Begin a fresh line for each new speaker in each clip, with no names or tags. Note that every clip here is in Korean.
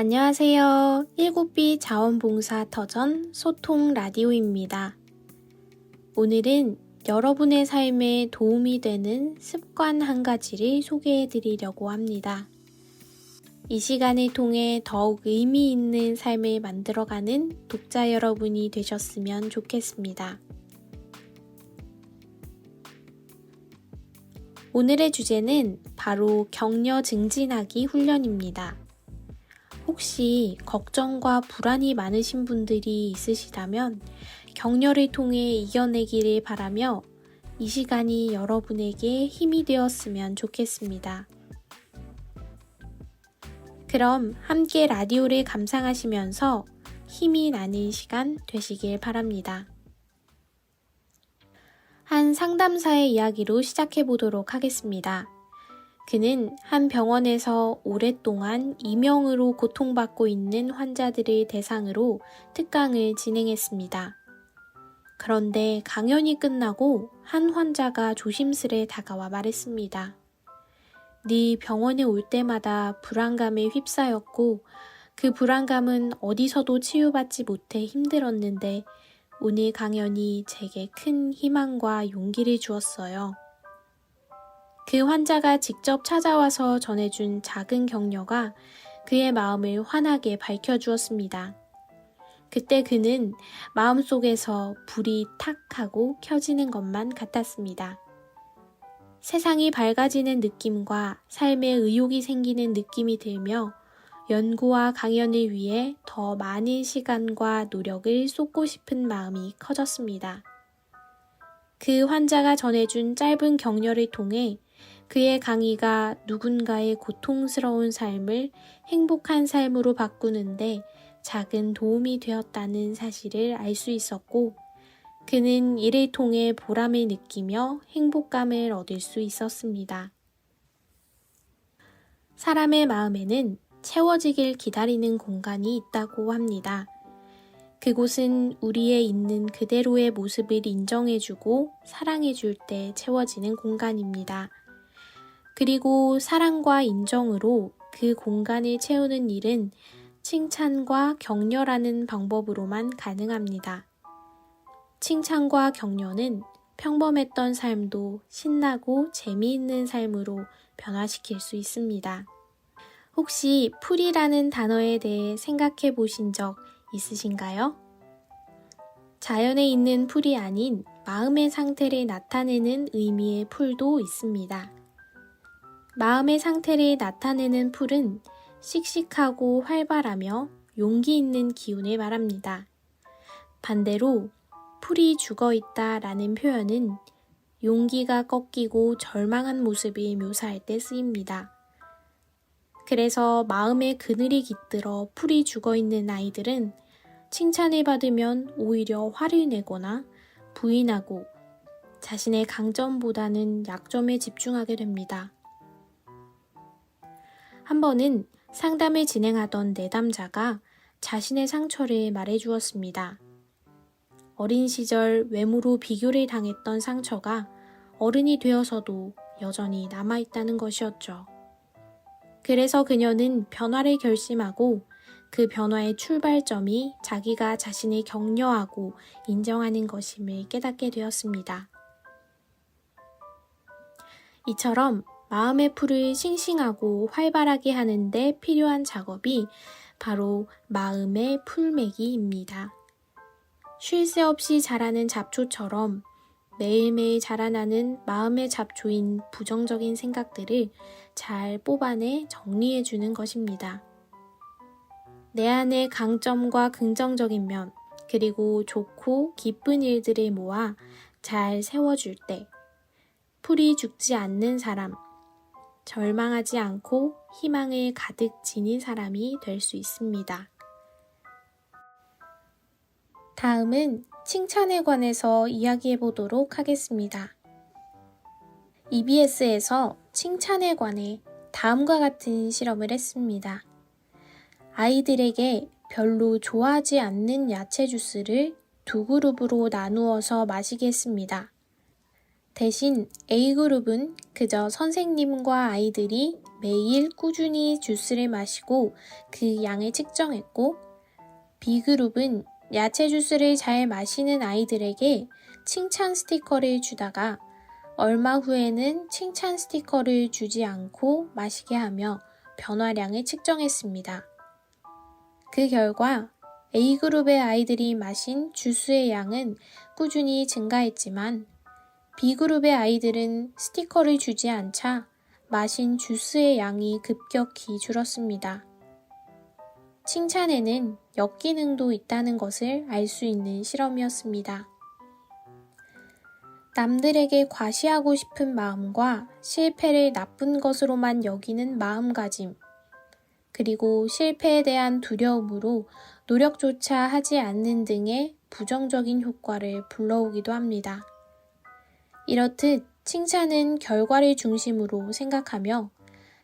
안녕하세요. 7B 자원봉사 터전 소통 라디오입니다. 오늘은 여러분의 삶에 도움이 되는 습관 한 가지를 소개해 드리려고 합니다. 이 시간을 통해 더욱 의미 있는 삶을 만들어가는 독자 여러분이 되셨으면 좋겠습니다. 오늘의 주제는 바로 격려 증진하기 훈련입니다. 혹시 걱정과 불안이 많으신 분들이 있으시다면 격려를 통해 이겨내기를 바라며 이 시간이 여러분에게 힘이 되었으면 좋겠습니다. 그럼 함께 라디오를 감상하시면서 힘이 나는 시간 되시길 바랍니다. 한 상담사의 이야기로 시작해 보도록 하겠습니다. 그는 한 병원에서 오랫동안 이명으로 고통받고 있는 환자들을 대상으로 특강을 진행했습니다. 그런데 강연이 끝나고 한 환자가 조심스레 다가와 말했습니다. 네 병원에 올 때마다 불안감에 휩싸였고 그 불안감은 어디서도 치유받지 못해 힘들었는데 오늘 강연이 제게 큰 희망과 용기를 주었어요. 그 환자가 직접 찾아와서 전해준 작은 격려가 그의 마음을 환하게 밝혀주었습니다. 그때 그는 마음속에서 불이 탁 하고 켜지는 것만 같았습니다. 세상이 밝아지는 느낌과 삶에 의욕이 생기는 느낌이 들며 연구와 강연을 위해 더 많은 시간과 노력을 쏟고 싶은 마음이 커졌습니다. 그 환자가 전해준 짧은 격려를 통해 그의 강의가 누군가의 고통스러운 삶을 행복한 삶으로 바꾸는데 작은 도움이 되었다는 사실을 알 수 있었고, 그는 이를 통해 보람을 느끼며 행복감을 얻을 수 있었습니다. 사람의 마음에는 채워지길 기다리는 공간이 있다고 합니다. 그곳은 우리의 있는 그대로의 모습을 인정해주고 사랑해줄 때 채워지는 공간입니다. 그리고 사랑과 인정으로 그 공간을 채우는 일은 칭찬과 격려라는 방법으로만 가능합니다. 칭찬과 격려는 평범했던 삶도 신나고 재미있는 삶으로 변화시킬 수 있습니다. 혹시 풀이라는 단어에 대해 생각해 보신 적 있으신가요? 자연에 있는 풀이 아닌 마음의 상태를 나타내는 의미의 풀도 있습니다. 마음의 상태를 나타내는 풀은 씩씩하고 활발하며 용기 있는 기운을 말합니다. 반대로 풀이 죽어있다 라는 표현은 용기가 꺾이고 절망한 모습을 묘사할 때 쓰입니다. 그래서 마음에 그늘이 깃들어 풀이 죽어있는 아이들은 칭찬을 받으면 오히려 화를 내거나 부인하고 자신의 강점보다는 약점에 집중하게 됩니다. 한 번은 상담을 진행하던 내담자가 자신의 상처를 말해주었습니다. 어린 시절 외모로 비교를 당했던 상처가 어른이 되어서도 여전히 남아있다는 것이었죠. 그래서 그녀는 변화를 결심하고 그 변화의 출발점이 자기가 자신을 격려하고 인정하는 것임을 깨닫게 되었습니다. 이처럼 마음의 풀을 싱싱하고 활발하게 하는데 필요한 작업이 바로 마음의 풀매기입니다. 쉴 새 없이 자라는 잡초처럼 매일매일 자라나는 마음의 잡초인 부정적인 생각들을 잘 뽑아내 정리해주는 것입니다. 내 안의 강점과 긍정적인 면, 그리고 좋고 기쁜 일들을 모아 잘 세워줄 때 풀이 죽지 않는 사람, 절망하지 않고 희망을 가득 지닌 사람이 될 수 있습니다. 다음은 칭찬에 관해서 이야기해 보도록 하겠습니다. EBS에서 칭찬에 관해 다음과 같은 실험을 했습니다. 아이들에게 별로 좋아하지 않는 야채 주스를 두 그룹으로 나누어서 마시게 했습니다. 대신 A그룹은 그저 선생님과 아이들이 매일 꾸준히 주스를 마시고 그 양을 측정했고, B그룹은 야채 주스를 잘 마시는 아이들에게 칭찬 스티커를 주다가 얼마 후에는 칭찬 스티커를 주지 않고 마시게 하며 변화량을 측정했습니다. 그 결과 A그룹의 아이들이 마신 주스의 양은 꾸준히 증가했지만 B그룹의 아이들은 스티커를 주지 않자 마신 주스의 양이 급격히 줄었습니다. 칭찬에는 역기능도 있다는 것을 알 수 있는 실험이었습니다. 남들에게 과시하고 싶은 마음과 실패를 나쁜 것으로만 여기는 마음가짐, 그리고 실패에 대한 두려움으로 노력조차 하지 않는 등의 부정적인 효과를 불러오기도 합니다. 이렇듯 칭찬은 결과를 중심으로 생각하며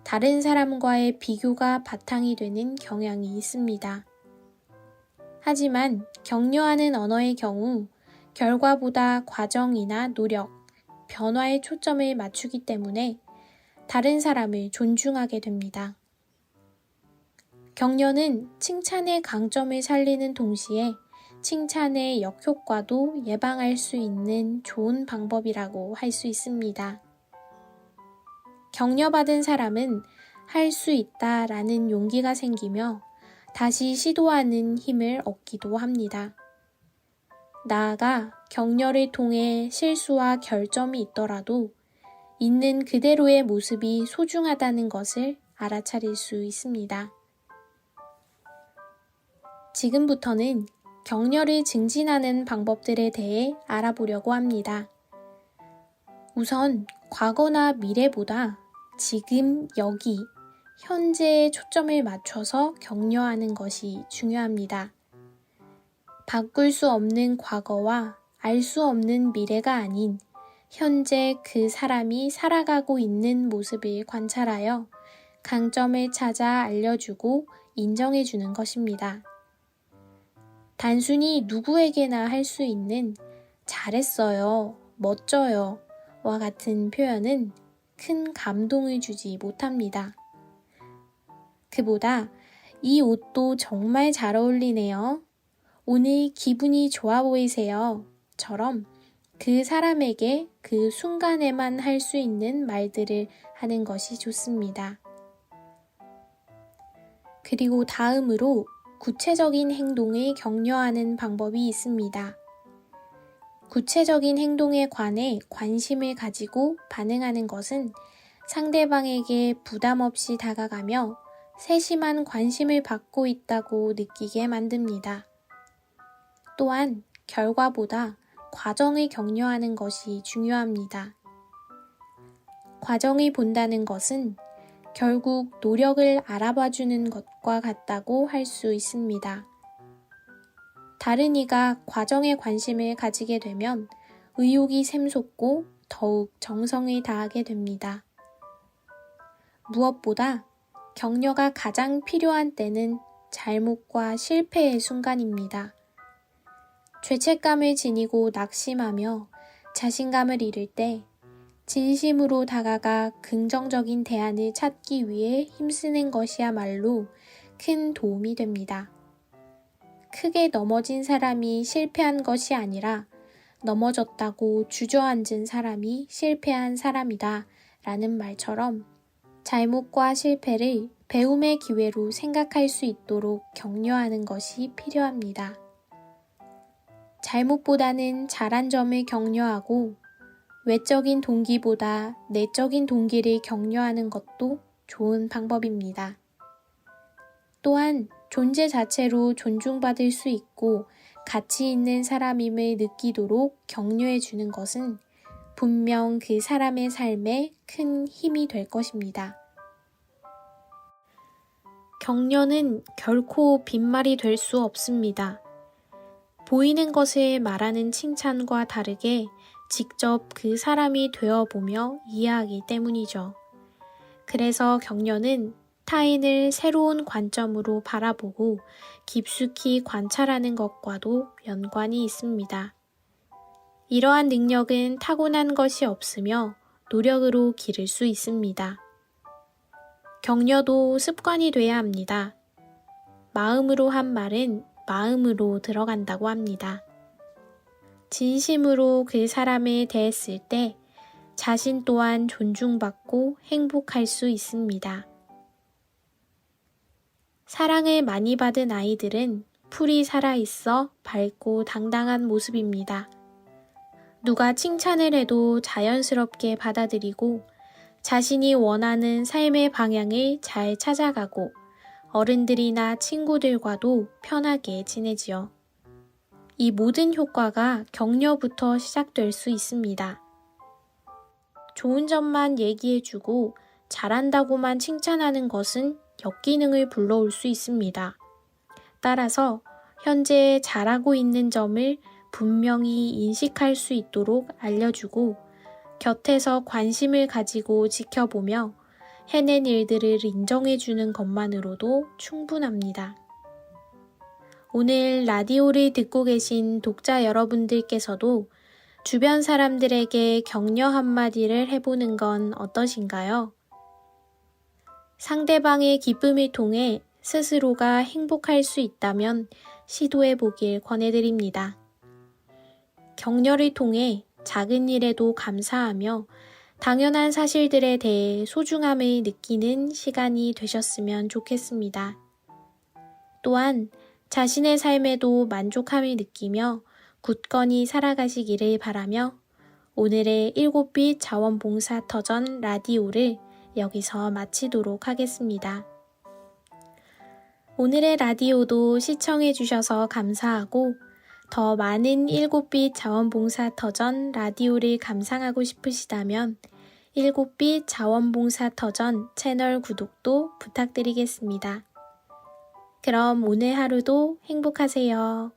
다른 사람과의 비교가 바탕이 되는 경향이 있습니다. 하지만 격려하는 언어의 경우 결과보다 과정이나 노력, 변화에 초점을 맞추기 때문에 다른 사람을 존중하게 됩니다. 격려는 칭찬의 강점을 살리는 동시에 칭찬의 역효과도 예방할 수 있는 좋은 방법이라고 할 수 있습니다. 격려받은 사람은 할 수 있다라는 용기가 생기며 다시 시도하는 힘을 얻기도 합니다. 나아가 격려를 통해 실수와 결점이 있더라도 있는 그대로의 모습이 소중하다는 것을 알아차릴 수 있습니다. 지금부터는 격려를 증진하는 방법들에 대해 알아보려고 합니다. 우선 과거나 미래보다 지금, 여기, 현재에 초점을 맞춰서 격려하는 것이 중요합니다. 바꿀 수 없는 과거와 알 수 없는 미래가 아닌 현재 그 사람이 살아가고 있는 모습을 관찰하여 강점을 찾아 알려주고 인정해주는 것입니다. 단순히 누구에게나 할 수 있는 잘했어요, 멋져요 와 같은 표현은 큰 감동을 주지 못합니다. 그보다 이 옷도 정말 잘 어울리네요. 오늘 기분이 좋아 보이세요. 처럼 그 사람에게 그 순간에만 할 수 있는 말들을 하는 것이 좋습니다. 그리고 다음으로 구체적인 행동을 격려하는 방법이 있습니다. 구체적인 행동에 관해 관심을 가지고 반응하는 것은 상대방에게 부담 없이 다가가며 세심한 관심을 받고 있다고 느끼게 만듭니다. 또한 결과보다 과정을 격려하는 것이 중요합니다. 과정을 본다는 것은 결국 노력을 알아봐주는 것과 같다고 할 수 있습니다. 다른 이가 과정에 관심을 가지게 되면 의욕이 샘솟고 더욱 정성을 다하게 됩니다. 무엇보다 격려가 가장 필요한 때는 잘못과 실패의 순간입니다. 죄책감을 지니고 낙심하며 자신감을 잃을 때 진심으로 다가가 긍정적인 대안을 찾기 위해 힘쓰는 것이야말로 큰 도움이 됩니다. 크게 넘어진 사람이 실패한 것이 아니라 넘어졌다고 주저앉은 사람이 실패한 사람이다 라는 말처럼 잘못과 실패를 배움의 기회로 생각할 수 있도록 격려하는 것이 필요합니다. 잘못보다는 잘한 점을 격려하고 외적인 동기보다 내적인 동기를 격려하는 것도 좋은 방법입니다. 또한 존재 자체로 존중받을 수 있고 가치 있는 사람임을 느끼도록 격려해 주는 것은 분명 그 사람의 삶에 큰 힘이 될 것입니다. 격려는 결코 빈말이 될 수 없습니다. 보이는 것을 말하는 칭찬과 다르게 직접 그 사람이 되어보며 이해하기 때문이죠. 그래서 격려는 타인을 새로운 관점으로 바라보고 깊숙이 관찰하는 것과도 연관이 있습니다. 이러한 능력은 타고난 것이 없으며 노력으로 기를 수 있습니다. 격려도 습관이 돼야 합니다. 마음으로 한 말은 마음으로 들어간다고 합니다. 진심으로 그 사람에 대했을 때 자신 또한 존중받고 행복할 수 있습니다. 사랑을 많이 받은 아이들은 풀이 살아있어 밝고 당당한 모습입니다. 누가 칭찬을 해도 자연스럽게 받아들이고 자신이 원하는 삶의 방향을 잘 찾아가고 어른들이나 친구들과도 편하게 지내지요. 이 모든 효과가 격려부터 시작될 수 있습니다. 좋은 점만 얘기해주고 잘한다고만 칭찬하는 것은 역기능을 불러올 수 있습니다. 따라서 현재 잘하고 있는 점을 분명히 인식할 수 있도록 알려주고 곁에서 관심을 가지고 지켜보며 해낸 일들을 인정해주는 것만으로도 충분합니다. 오늘 라디오를 듣고 계신 독자 여러분들께서도 주변 사람들에게 격려 한마디를 해보는 건 어떠신가요? 상대방의 기쁨을 통해 스스로가 행복할 수 있다면 시도해보길 권해드립니다. 격려를 통해 작은 일에도 감사하며 당연한 사실들에 대해 소중함을 느끼는 시간이 되셨으면 좋겠습니다. 또한 자신의 삶에도 만족함을 느끼며 굳건히 살아가시기를 바라며 오늘의 7빛 자원봉사터전 라디오를 여기서 마치도록 하겠습니다. 오늘의 라디오도 시청해주셔서 감사하고 더 많은 7빛 자원봉사터전 라디오를 감상하고 싶으시다면 7빛 자원봉사터전 채널 구독도 부탁드리겠습니다. 그럼 오늘 하루도 행복하세요.